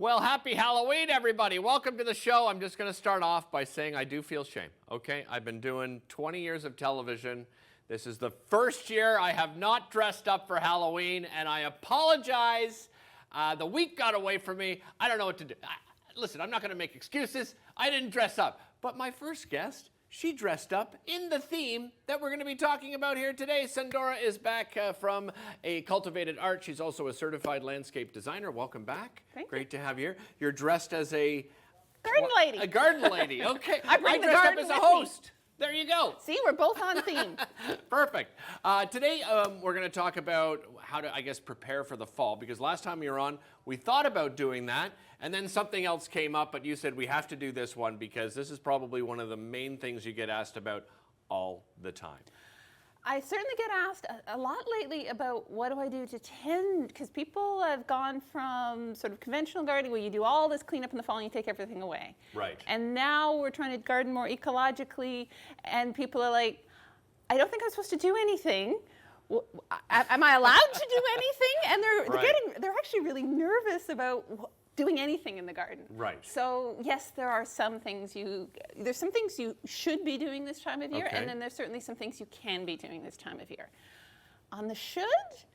Well, happy Halloween, everybody. Welcome to the show. I'm just going to start off by saying I do feel shame, okay? I've been doing 20 years of television. This is the first year I have not dressed up for Halloween, and I apologize. The week got away from me. I don't know what to do. Listen, I'm not going to make excuses. I didn't dress up. But my first guest, she dressed up in the theme that we're going to be talking about here today. Sandora is back from a Cultivated Art. She's also a certified landscape designer. Welcome back. Thank you. Great to have you here. You're dressed as a... Garden lady. A garden lady. Okay. I bring the dressed up garden as a with host. me. There you go. See, we're both on theme. Perfect. Today, we're going to talk about how to, I guess, prepare for the fall. Because last time you were on, we thought about doing that. And then something else came up, but you said we have to do this one because this is probably one of the main things you get asked about all the time. I certainly get asked a lot lately about what do I do to tend, because people have gone from sort of conventional gardening where you do all this cleanup in the fall and you take everything away. Right. And now we're trying to garden more ecologically, and people are like, I don't think I'm supposed to do anything. Am I allowed to do anything? And they're actually really nervous about doing anything in the garden. Right. So yes, there are some things there's some things you should be doing this time of year, Okay. and then there's certainly some things you can be doing this time of year. On the should,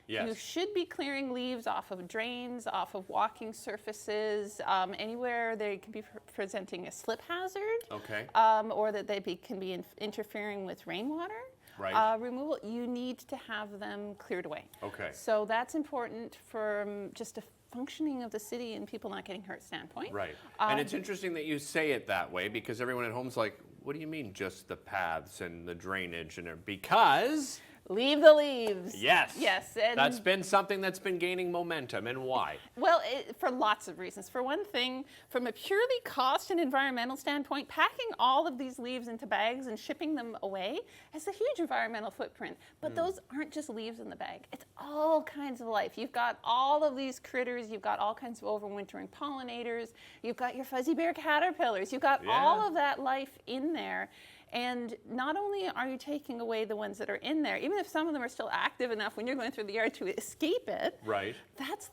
yes. You should be clearing leaves off of drains, off of walking surfaces, anywhere they can be presenting a slip hazard, Okay. or that they can be interfering with rainwater. Right. Removal, you need to have them cleared away. Okay. So that's important for just a functioning of the city and people not getting hurt standpoint. Right. And it's interesting that you say it that way because everyone at home's like, what do you mean just the paths and the drainage? Because... Leave the leaves. Yes. Yes. And that's been something that's been gaining momentum. And why? Well, for lots of reasons. For one thing, from a purely cost and environmental standpoint, packing all of these leaves into bags and shipping them away has a huge environmental footprint. But those aren't just leaves in the bag. It's all kinds of life. You've got all of these critters. You've got all kinds of overwintering pollinators. You've got your fuzzy bear caterpillars. You've got all of that life in there. And not only are you taking away the ones that are in there, even if some of them are still active enough when you're going through the yard to escape it, right. That's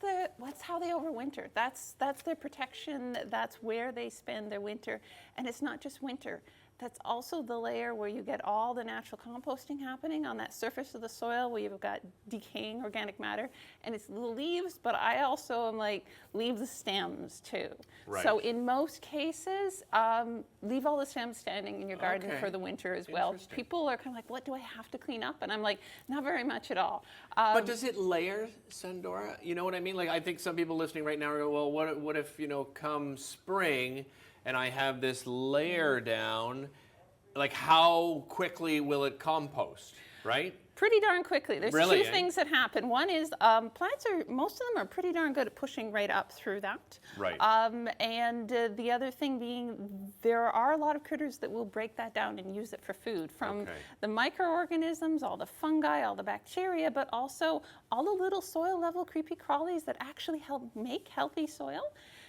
how they overwinter. That's their protection. That's where they spend their winter. And it's not just winter. That's also the layer where you get all the natural composting happening on that surface of the soil where you've got decaying organic matter. And it's the leaves, but I also am like, leave the stems too. Right. So in most cases, leave all the stems standing in your garden for the winter as well. People are kind of like, what do I have to clean up? And I'm like, not very much at all. But does it layer, Sandora? You know what I mean? Like, I think some people listening right now are, well, what if, come spring, and I have this layer down, like how quickly will it compost, right? Pretty darn quickly. There's Really, two things that happen. One is most of them are pretty darn good at pushing right up through that. Right. And the other thing being, there are a lot of critters that will break that down and use it for food, from the microorganisms, all the fungi, all the bacteria, but also all the little soil level creepy crawlies that actually help make healthy soil.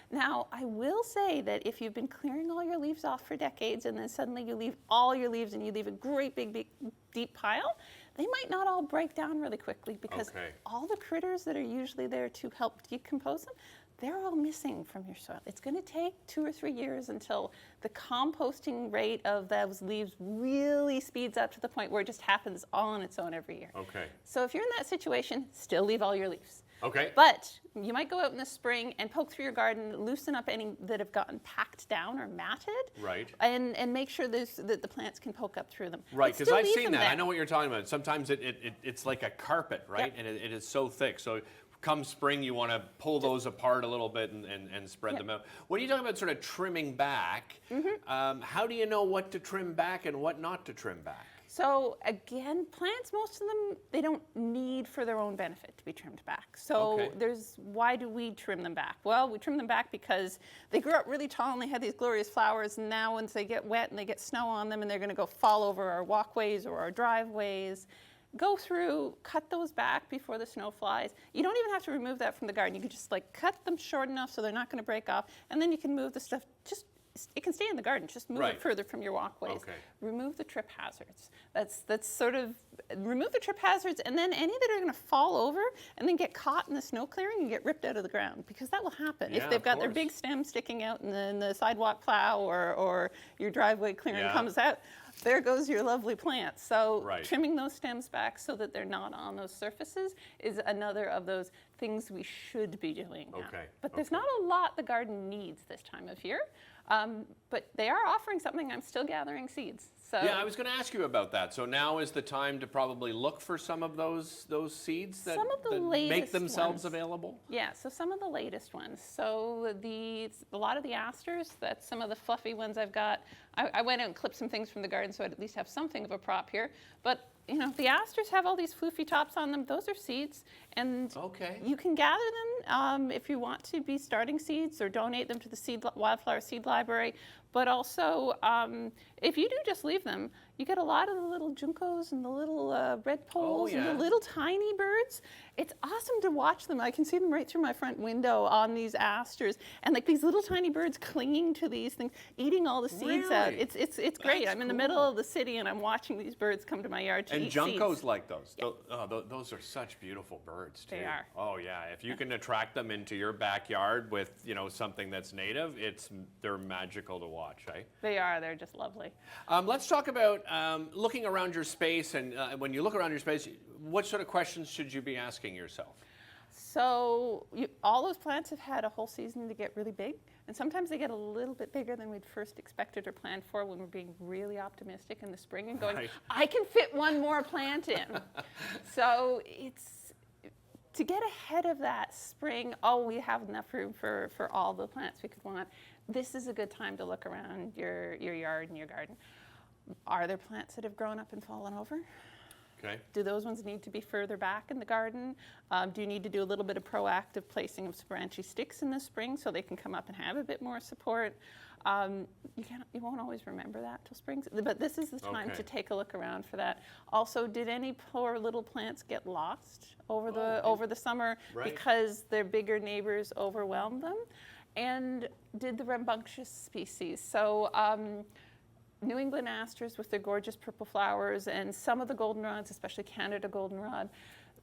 Now, I will say that if you've been clearing all your leaves off for decades and then suddenly you leave all your leaves and you leave a great big deep pile, they might not all break down really quickly because all the critters that are usually there to help decompose them, they're all missing from your soil. It's going to take 2 or 3 years until the composting rate of those leaves really speeds up to the point where it just happens all on its own every year. Okay. So if you're in that situation, still leave all your leaves. Okay. But you might go out in the spring and poke through your garden, loosen up any that have gotten packed down or matted. Right. And make sure that the plants can poke up through them. Right, because I've seen that. There. I know what you're talking about. Sometimes it's like a carpet, right? And it is so thick. So come spring, you want to pull those apart a little bit and spread them out. When you talk about sort of trimming back, how do you know what to trim back and what not to trim back? So again, plants, most of them, they don't need for their own benefit to be trimmed back. So why do we trim them back? Well, we trim them back because they grew up really tall and they had these glorious flowers, and now once they get wet and they get snow on them and they're going to go fall over our walkways or our driveways, go through, cut those back before the snow flies. You don't even have to remove that from the garden. You can just like cut them short enough so they're not going to break off, and then you can move the stuff just it can stay in the garden, just move it further from your walkways. Okay. Remove the trip hazards. That's sort of, remove the trip hazards, and then any that are going to fall over and then get caught in the snow clearing and get ripped out of the ground, because that will happen. Yeah, if they've got of their course. big stem sticking out and the sidewalk plow or your driveway clearing comes out, there goes your lovely plants. So trimming those stems back so that they're not on those surfaces is another of those things we should be doing now. But there's not a lot the garden needs this time of year. But they are offering something. I'm still gathering seeds. So yeah, I was going to ask you about that. So now is the time to probably look for some of those seeds that, some of the that latest make themselves ones. available? Yeah, so some of the latest ones. So a lot of the asters, that's some of the fluffy ones I've got. I went out and clipped some things from the garden so I'd at least have something of a prop here. But you know, the asters have all these floofy tops on them. Those are seeds, and you can gather them if you want to be starting seeds or donate them to the Wildflower Seed Library. But also, if you do just leave them, you get a lot of the little juncos and the little redpolls and the little tiny birds. It's awesome to watch them. I can see them right through my front window on these asters, and like these little tiny birds clinging to these things, eating all the seeds out. It's great. I'm in the middle of the city, and I'm watching these birds come to my yard to eat juncos seeds. like those. Those are such beautiful birds too. They are. Oh yeah, if you can attract them into your backyard with something that's native, they're magical to watch, eh? They are. They're just lovely. Let's talk about looking around your space, and when you look around your space, what sort of questions should you be asking yourself? So all those plants have had a whole season to get really big, and sometimes they get a little bit bigger than we'd first expected or planned for when we're being really optimistic in the spring and going, I can fit one more plant in. So it's to get ahead of that spring, we have enough room for all the plants we could want. This is a good time to look around your yard and your garden. Are there plants that have grown up and fallen over? Okay. Do those ones need to be further back in the garden? Do you need to do a little bit of proactive placing of some branchy sticks in the spring so they can come up and have a bit more support? You won't always remember that till spring, but this is the time to take a look around for that. Also, did any poor little plants get lost over the summer because their bigger neighbors overwhelmed them? And did the rambunctious species, so New England asters with their gorgeous purple flowers and some of the goldenrods, especially Canada goldenrod,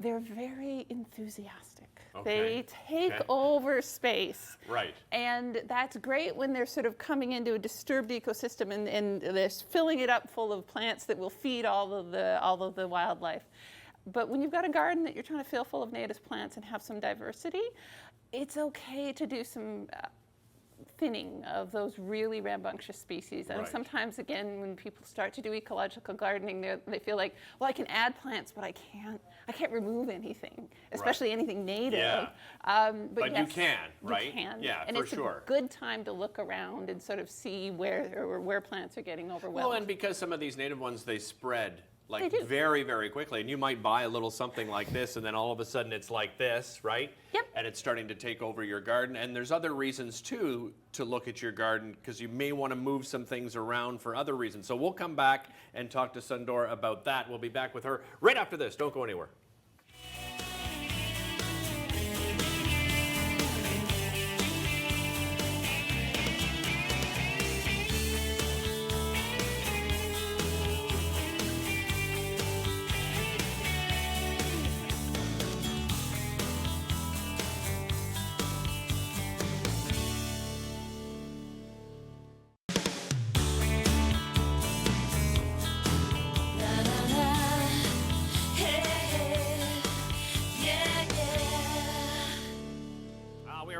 they're very enthusiastic. They take over space. Right. And that's great when they're sort of coming into a disturbed ecosystem and they're filling it up full of plants that will feed all of the wildlife. But when you've got a garden that you're trying to fill full of native plants and have some diversity, it's okay to do some thinning of those really rambunctious species. And sometimes, again, when people start to do ecological gardening, they feel like, well, I can add plants, but I can't remove anything, especially anything native. Yeah. But yes, you can, right? You can. Yeah, and for it's sure. a good time to look around and sort of see where plants are getting overwhelmed. Well, and because some of these native ones, they spread like They do. very, very quickly. And you might buy a little something like this, and then all of a sudden it's like this, right? Yep. And it's starting to take over your garden. And there's other reasons, too, to look at your garden, because you may want to move some things around for other reasons. So we'll come back and talk to Sundora about that. We'll be back with her right after this. Don't go anywhere.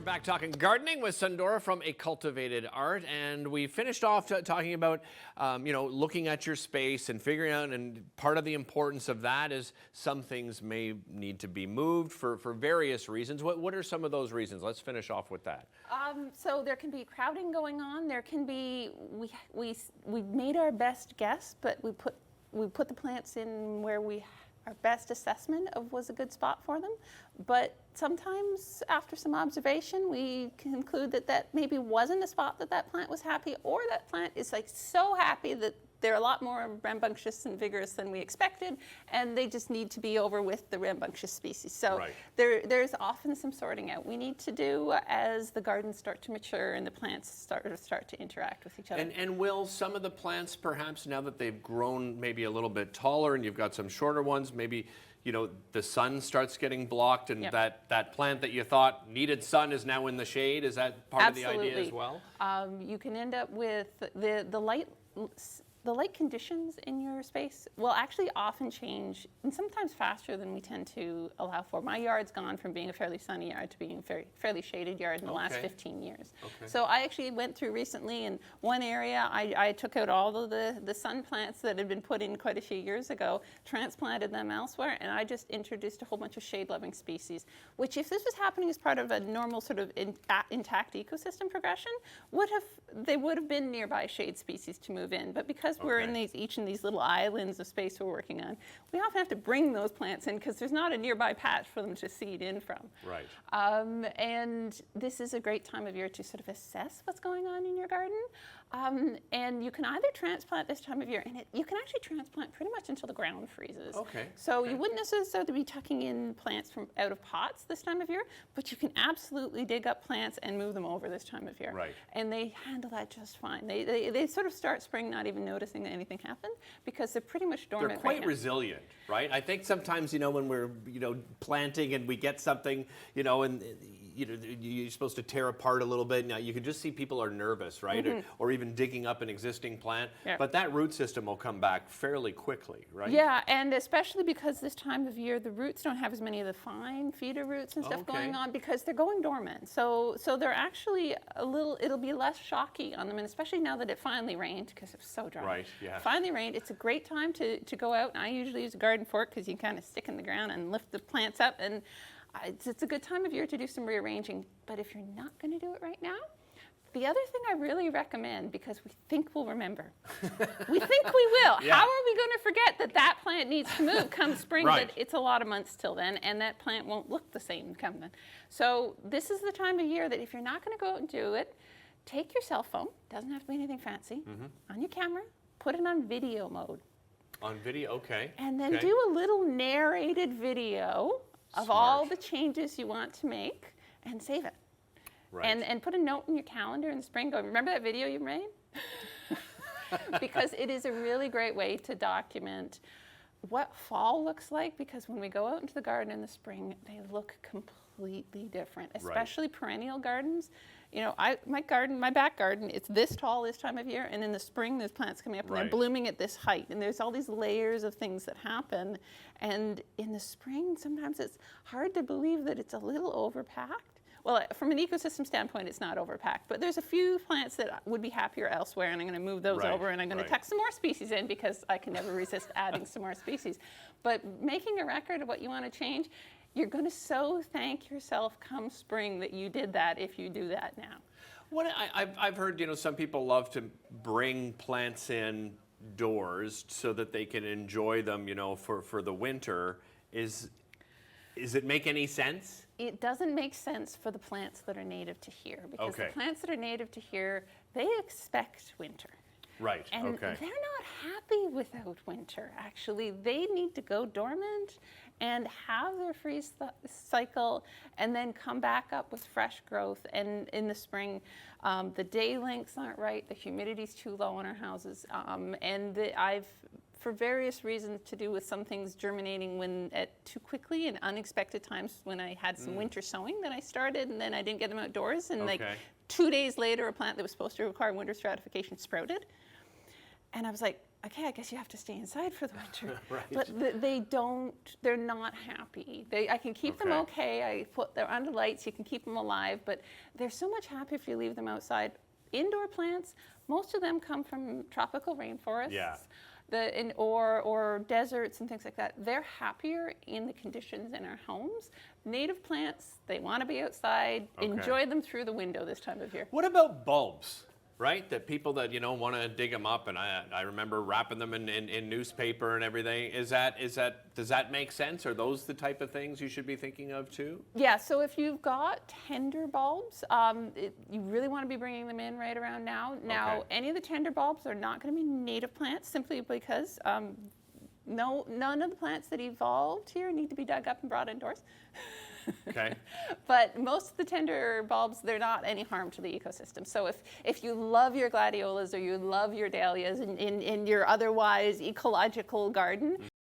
Back talking gardening with Sundora from A Cultivated Art, and we finished off talking about looking at your space and figuring out, and part of the importance of that is some things may need to be moved for various reasons. What are some of those reasons? Let's finish off with that. So there can be crowding going on. There can be we made our best guess, but we put the plants in where our best assessment of was a good spot for them. But sometimes after some observation, we conclude that maybe wasn't a spot that plant was happy, or that plant is like so happy that they're a lot more rambunctious and vigorous than we expected, and they just need to be over with the rambunctious species. So there's often some sorting out we need to do as the gardens start to mature and the plants start to interact with each other. And will some of the plants, perhaps now that they've grown maybe a little bit taller and you've got some shorter ones, maybe the sun starts getting blocked and that plant that you thought needed sun is now in the shade? Is that part of the idea as well? You can end up with the light conditions in your space will actually often change, and sometimes faster than we tend to allow for. My yard's gone from being a fairly sunny yard to being a fairly shaded yard in the last 15 years. So I actually went through recently in one area, I took out all of the sun plants that had been put in quite a few years ago, transplanted them elsewhere, and I just introduced a whole bunch of shade-loving species, which if this was happening as part of a normal sort of intact ecosystem progression, they would have been nearby shade species to move in. But because we're in each in these little islands of space we're working on, we often have to bring those plants in because there's not a nearby patch for them to seed in from. Right. And this is a great time of year to sort of assess what's going on in your garden. And you can either transplant this time of year, and you can actually transplant pretty much until the ground freezes. So you wouldn't necessarily be tucking in plants from out of pots this time of year, but you can absolutely dig up plants and move them over this time of year. Right. And they handle that just fine. They sort of start spring not even noticing that anything happened because they're pretty much dormant. They're quite resilient, right? I think sometimes, when we're, planting and we get something, and you're supposed to tear apart a little bit. Now you can just see people are nervous, right? Or even digging up an existing plant. But that root system will come back fairly quickly, right? Yeah, and especially because this time of year the roots don't have as many of the fine feeder roots and stuff going on because they're going dormant. So they're actually it'll be less shocky on them, and especially now that it finally rained because it was so dry. Right, yeah. Finally rained. It's a great time to go out, and I usually use a garden fork because you can kind of stick in the ground and lift the plants up, and it's a good time of year to do some rearranging. But if you're not going to do it right now, the other thing I really recommend, because we think we'll remember, we think we will. How are we going to forget that plant needs to move come spring? But it's a lot of months till then, and that plant won't look the same come then. So this is the time of year that if you're not going to go out and do it, take your cell phone, doesn't have to be anything fancy, on your camera, put it on video mode. On video, And then do a little narrated video of all the changes you want to make and save it. Right. And put a note in your calendar in the spring. Go, remember that video you made? Because it is a really great way to document what fall looks like, because when we go out into the garden in the spring, they look completely different, especially perennial gardens. My back garden, it's this tall this time of year, and in the spring there's plants coming up and they're blooming at this height, and there's all these layers of things that happen. And in the spring, sometimes it's hard to believe that it's a little overpacked. Well, from an ecosystem standpoint, it's not overpacked, but there's a few plants that would be happier elsewhere, and I'm going to move those over, and I'm going to tuck some more species in because I can never resist adding some more species. But making a record of what you want to change, you're going to so thank yourself come spring that you did that if you do that now. I've heard, some people love to bring plants indoors so that they can enjoy them, for the winter. Does it make any sense? It doesn't make sense for the plants that are native to here, because the plants that are native to here, they expect winter. Right, and they're not happy without winter, actually. They need to go dormant and have their freeze cycle and then come back up with fresh growth. And in the spring, the day lengths aren't right, the humidity's too low in our houses, for various reasons to do with some things germinating too quickly and unexpected times when I had some winter sowing that I started and then I didn't get them outdoors, and 2 days later a plant that was supposed to require winter stratification sprouted. And I was like, okay, I guess you have to stay inside for the winter. But they're not happy. I can keep them they're under lights, you can keep them alive, but they're so much happier if you leave them outside. Indoor plants, most of them come from tropical rainforests. Or deserts and things like that. They're happier in the conditions in our homes. Native plants, they want to be outside. Enjoy them through the window this time of year. What about bulbs? right? That people that, you know, want to dig them up, and I remember wrapping them in newspaper and everything. Does that make sense? Are those the type of things you should be thinking of too? Yeah, so if you've got tender bulbs, you really want to be bringing them in right around now. Now, Okay. any of the tender bulbs are not going to be native plants simply because none of the plants that evolved here need to be dug up and brought indoors. Okay. But most of the tender bulbs, they're not any harm to the ecosystem. So if you love your gladiolas or you love your dahlias in your otherwise ecological garden,